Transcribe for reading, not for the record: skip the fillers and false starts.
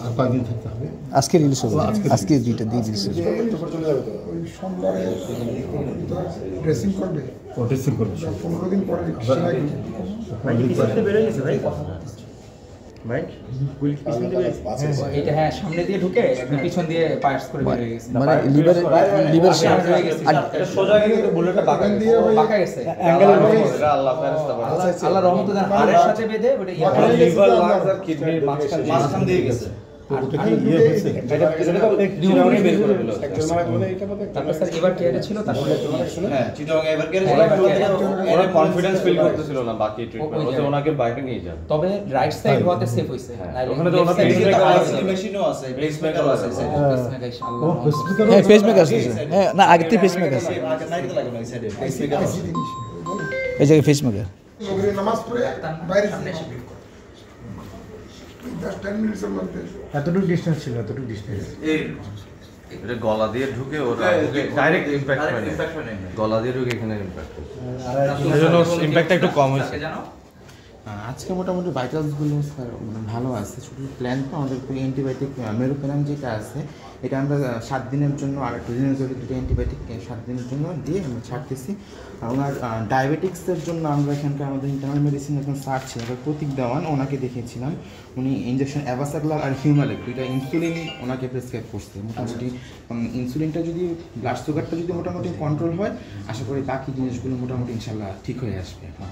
আর কয়েকদিন থাকতে হবে? আজকে রিলিজ হবে, আজকে দুইটা দিয়ে রিলিজ হবে। ওই সোমবারে ড্রেসিং করবে, ড্রেসিং করবে 15 দিন পরে এটা হ্যাঁ সামনে দিয়ে ঢুকে পিছন দিয়ে পাস করে বের হয়ে গেছে, মানে লিভার হয়ে গেছে এটা সোজা কিন্তু বুলেটটা বাগান দিয়ে বাঁকা গেছে আল্লাহ ফেরেশতা আল্লাহ রহমত দেন হাড়ের সাথে বেঁধে ওটা লিভার লাংস আর কিডনির মাঝখান দিয়ে গেছে। এবার কে ছিল তারপরে হ্যাঁ চিটাগাং এবার কে ছিল ওরা কনফিডেন্স ফিল করতেছিল না বাকি ট্রিটমেন্ট ওনাকে বাইরে নিয়ে যান, তবে রাইট সাইড হওয়াতে সেফ হইছে। ওখানে তো ওনাদের মেশিনও আছে, পেসমেকারও আছে, হ্যাঁ পেসমেকার আছে, হ্যাঁ না আগে থেকে পেসমেকার আছে, এই জায়গায় পেসমেকার নামাজ পড়ে বাইরে সামনে এসে 10 মিনিটের মধ্যে এতটুকু ডিসটেন্স ছিল, এতটুকু ডিসটেন্স এটা গলা দিয়ে ঢুকে ওরা ডাইরেক্ট ইমপ্যাক্ট হয় গলা দিয়ে ঢুকে এখানে ইমপ্যাক্ট হয়, এজন্য ইমপ্যাক্টটা একটু কম হয়েছে। আজকে মোটামুটি ভাইটালসগুলো স্যার মানে ভালো আছে, শুধু প্ল্যান তো আমাদের অ্যান্টিবায়োটিক মেরোপেনাম যেটা আছে এটা আমরা 7 দিনের জন্য আর একটা দিনের জন্য দুটো অ্যান্টিবায়োটিক 7 দিনের জন্য দিয়ে আমরা ছাড়তেছি। ওনার ডায়াবেটিক্সের জন্য আমরা এখানকার আমাদের ইন্টারনাল মেডিসিন এখন ছাড়ছি, আমরা প্রতীক দেওয়ান ওনাকে দেখিয়েছিলাম, উনি ইঞ্জেকশন অ্যাভাসাগ্লার আর হিউমালেক দুইটা ইনসুলিন ওনাকে প্রেসক্রাইব করছে। মোটামুটি ইনসুলিনটা যদি ব্লাড সুগারটা যদি মোটামুটি কন্ট্রোল হয় আশা করি বাকি জিনিসগুলো মোটামুটি ইনশাল্লাহ ঠিক হয়ে আসবে এখন।